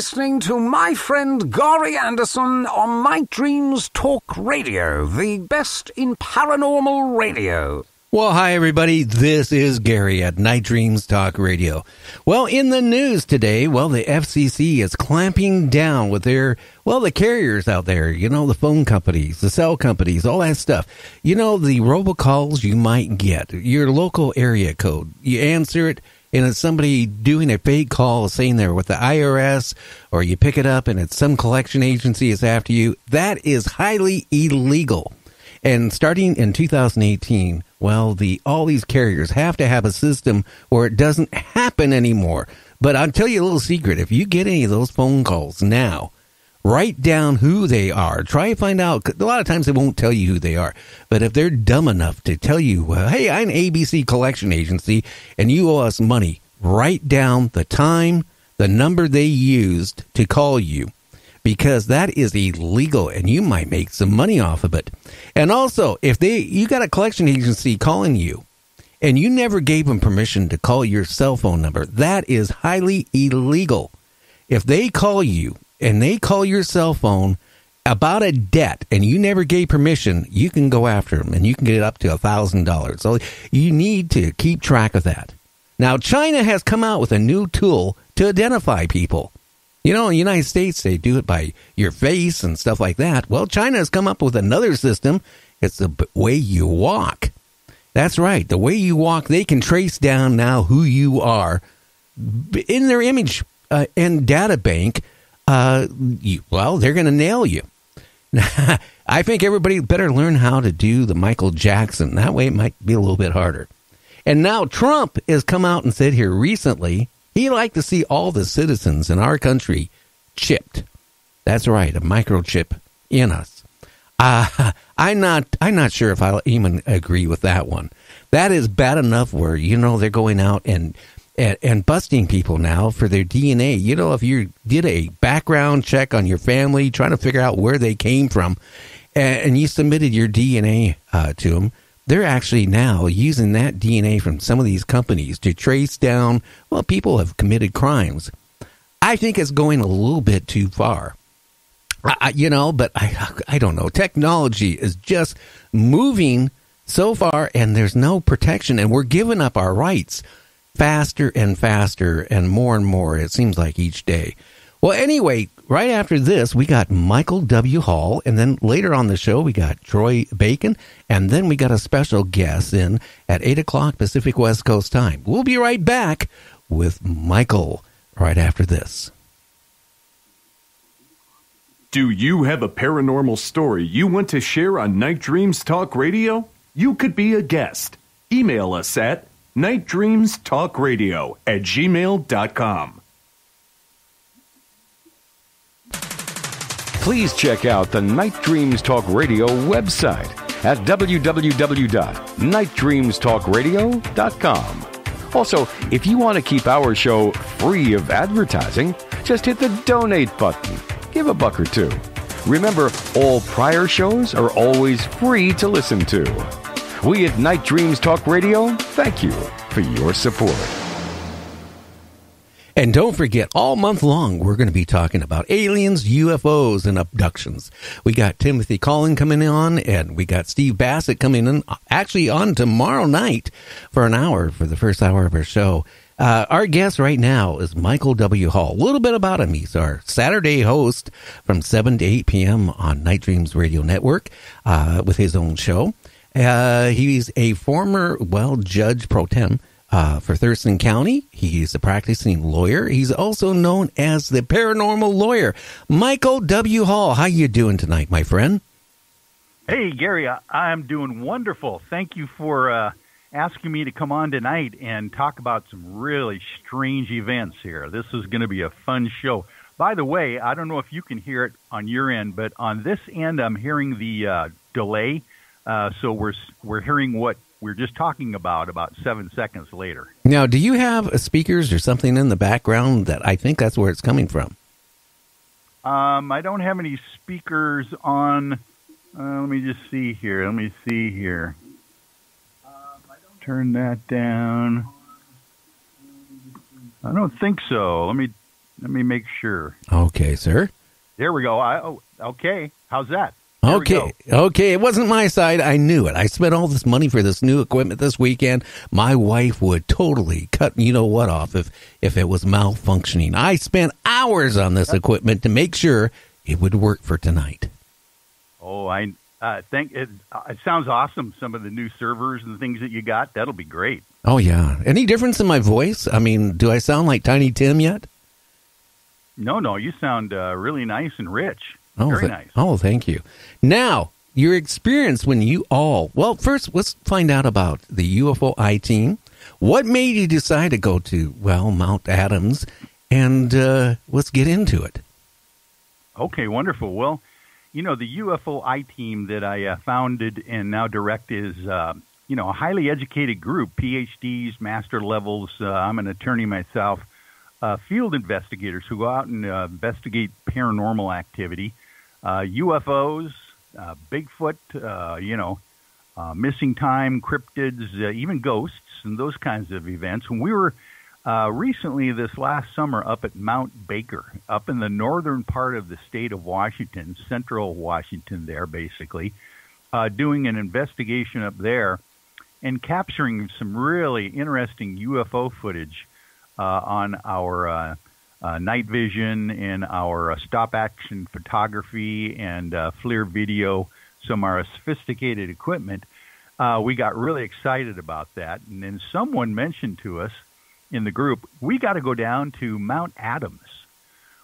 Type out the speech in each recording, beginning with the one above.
listening to my friend Gary Anderson on Night Dreams Talk Radio, the best in paranormal radio. Well, hi, everybody. This is Gary at Night Dreams Talk Radio. Well, in the news today, the FCC is clamping down with the carriers out there, the phone companies, the cell companies, all that stuff. The robocalls you might get, your local area code. You answer it, and it's somebody doing a fake call saying they're with the IRS, or you pick it up and it's some collection agency is after you. That is highly illegal. And starting in 2018, all these carriers have to have a system where it doesn't happen anymore. But I'll tell you a little secret. If you get any of those phone calls now, write down who they are. Try to find out. A lot of times they won't tell you who they are. But if they're dumb enough to tell you, hey, I'm an ABC collection agency and you owe us money, write down the time, the number they used to call you. Because that is illegal, and you might make some money off of it. And also, if you got a collection agency calling you, and you never gave them permission to call your cell phone number, that is highly illegal. If they call you, and they call your cell phone about a debt, and you never gave permission, you can go after them, and you can get up to $1,000. So you need to keep track of that. Now, China has come out with a new tool to identify people. In the United States, they do it by your face and stuff like that. Well, China has come up with another system. It's the way you walk. That's right. The way you walk, they can trace down now who you are in their image and data bank. They're going to nail you. I think everybody better learn how to do the Michael Jackson. That way it might be a little bit harder. And now Trump has come out and said here recently, he'd like to see all the citizens in our country chipped. That's right, a microchip in us. I'm not sure if I'll even agree with that one. That is bad enough where, they're going out and busting people now for their DNA. If you did a background check on your family, trying to figure out where they came from, and you submitted your DNA to them, they're actually now using that DNA from some of these companies to trace down, people have committed crimes. I think it's going a little bit too far. But I don't know. Technology is just moving so far, and there's no protection, and we're giving up our rights faster and faster and more, it seems like, each day. Well, anyway, right after this, we got Michael W. Hall, and then later on the show, we got Troy Bacon, and then we got a special guest in at 8 o'clock Pacific West Coast time. We'll be right back with Michael right after this. Do you have a paranormal story you want to share on Night Dreams Talk Radio? You could be a guest. Email us at nightdreamstalkradio@gmail.com. Please check out the Night Dreams Talk Radio website at www.nightdreamstalkradio.com. Also, if you want to keep our show free of advertising, just hit the donate button. Give $1 or $2. Remember, all prior shows are always free to listen to. We at Night Dreams Talk Radio thank you for your support. And don't forget, all month long, we're going to be talking about aliens, UFOs, and abductions. We got Timothy Collin coming on, and we got Steve Bassett coming in, actually on tomorrow night for an hour, for the first hour of our show. Our guest right now is Michael W. Hall. A little bit about him. He's our Saturday host from 7 to 8 p.m. on Night Dreams Radio Network with his own show. He's a former, judge pro tem for Thurston County. He's a practicing lawyer. He's also known as the paranormal lawyer. Michael W. Hall, how you doing tonight, my friend? Hey, Gary, I'm doing wonderful. Thank you for asking me to come on tonight and talk about some really strange events here. This is going to be a fun show. By the way, I don't know if you can hear it on your end, but on this end, I'm hearing the delay. So we're hearing what we're just talking about 7 seconds later. Now, do you have speakers or something in the background that I think that's where it's coming from? I don't have any speakers on. Let me just see here. Turn that down. I don't think so. Let me Let me make sure. Okay, sir. There we go. Okay. How's that? There Okay. It wasn't my side. I knew it. I spent all this money for this new equipment this weekend. My wife would totally cut what off if it was malfunctioning. I spent hours on this equipment to make sure it would work for tonight. Oh, I think it sounds awesome. Some of the new servers and things that you got, that'll be great. Oh, yeah. Any difference in my voice? I mean, do I sound like Tiny Tim yet? No, you sound really nice and rich. Very nice. Oh, thank you. Now, your experience when you first, let's find out about the UFO I-Team. What made you decide to go to, Mount Adams? And let's get into it. Okay, wonderful. Well, the UFO I-Team that I founded and now direct is, a highly educated group, PhDs, master levels. I'm an attorney myself. Field investigators who go out and investigate paranormal activity, UFOs, Bigfoot, missing time, cryptids, even ghosts, and those kinds of events. When we were recently this last summer up at Mount Baker, up in the northern part of the state of Washington, central Washington there, basically, doing an investigation up there and capturing some really interesting UFO footage on our night vision and our stop-action photography and FLIR video, some of our sophisticated equipment. We got really excited about that. And then someone mentioned to us in the group, we got to go down to Mount Adams,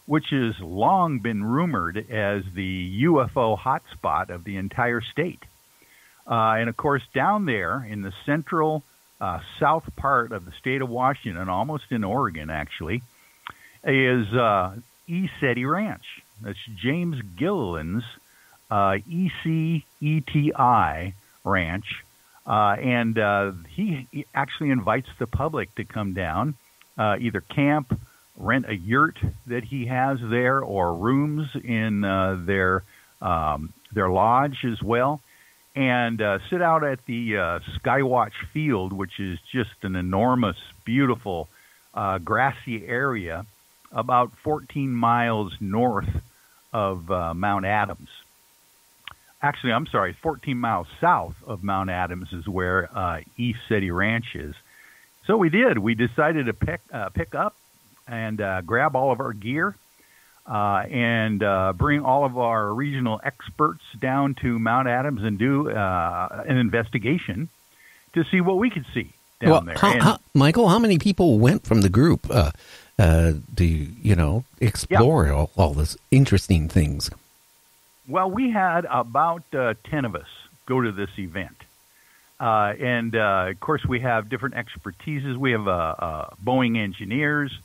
which has long been rumored as the UFO hotspot of the entire state. And, of course, down there in the central south part of the state of Washington, almost in Oregon, actually, is ECETI Ranch. That's James Gilliland's ECETI Ranch. And he actually invites the public to come down, either camp, rent a yurt that he has there, or rooms in their lodge as well, and sit out at the Skywatch Field, which is just an enormous, beautiful, grassy area about 14 miles north of Mount Adams. Actually, I'm sorry, 14 miles south of Mount Adams is where ECETI Ranch is. So we did. We decided to pick up and grab all of our gear and bring all of our regional experts down to Mount Adams and do an investigation to see what we could see down there. Michael, how many people went from the group to explore all this interesting things? Well, we had about 10 of us go to this event. And, of course, we have different expertises. We have Boeing engineers.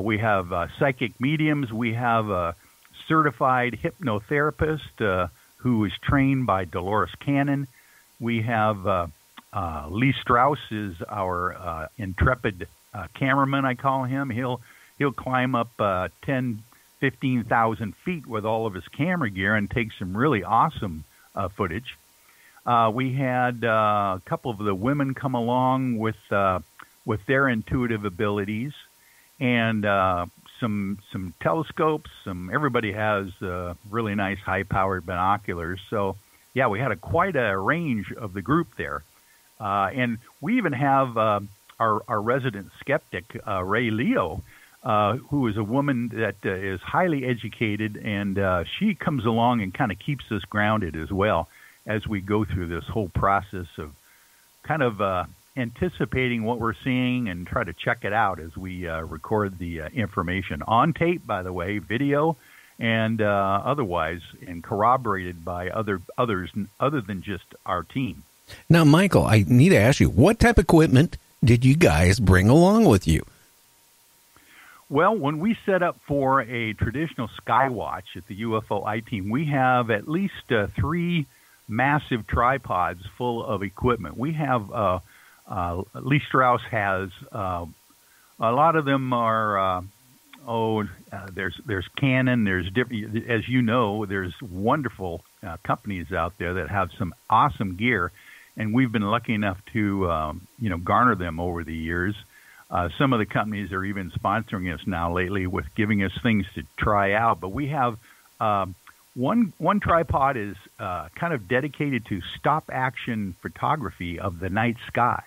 We have psychic mediums. We have a certified hypnotherapist who is trained by Dolores Cannon. We have Lee Strauss is our intrepid cameraman, I call him. He'll climb up 15,000 feet with all of his camera gear and take some really awesome footage. We had a couple of the women come along with their intuitive abilities, and some telescopes. Everybody has really nice high-powered binoculars. So, yeah, we had quite a range of the group there. And we even have our resident skeptic, Ray Leo, who is a woman that is highly educated, and she comes along and kind of keeps us grounded as well as we go through this whole process of kind of anticipating what we're seeing and try to check it out as we record the information on tape, by the way, video and otherwise, and corroborated by others other than just our team. Now, Michael, I need to ask you, what type of equipment did you guys bring along with you? Well, when we set up for a traditional Skywatch at the UFO I-Team, we have at least 3 massive tripods full of equipment. We have, Lee Strauss has, a lot of them are, there's Canon, there's different, as you know, there's wonderful companies out there that have some awesome gear, and we've been lucky enough to, garner them over the years. Some of the companies are even sponsoring us now lately with giving us things to try out. But we have one tripod is kind of dedicated to stop-action photography of the night sky,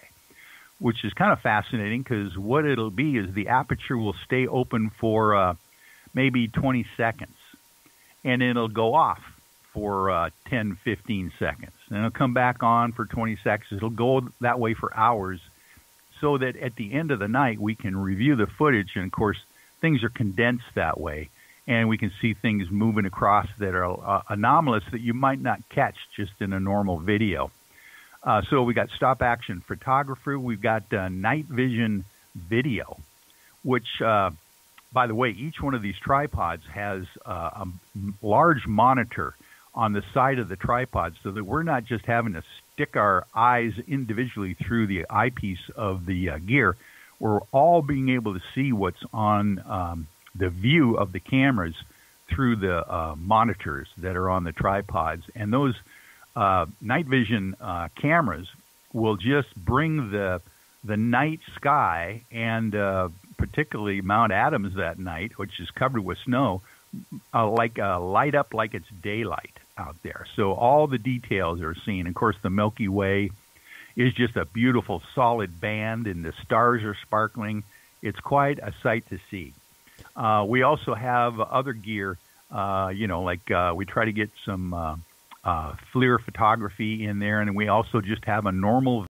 which is kind of fascinating because what it'll be is the aperture will stay open for maybe 20 seconds, and it'll go off for 10, 15 seconds. And it'll come back on for 20 seconds. It'll go that way for hours so that at the end of the night we can review the footage, and of course things are condensed that way, and we can see things moving across that are anomalous that you might not catch just in a normal video. So we got stop-action photography. We've got night vision video, which, by the way, each one of these tripods has a large monitor on the side of the tripod so that we're not just having to stick our eyes individually through the eyepiece of the gear. We're all being able to see what's on the view of the cameras through the monitors that are on the tripods. And those night vision cameras will just bring the night sky, and particularly Mount Adams that night, which is covered with snow, light up like it's daylight out there. So all the details are seen. Of course, the Milky Way is just a beautiful solid band, and the stars are sparkling. It's quite a sight to see. We also have other gear, we try to get some FLIR photography in there, and we also just have a normal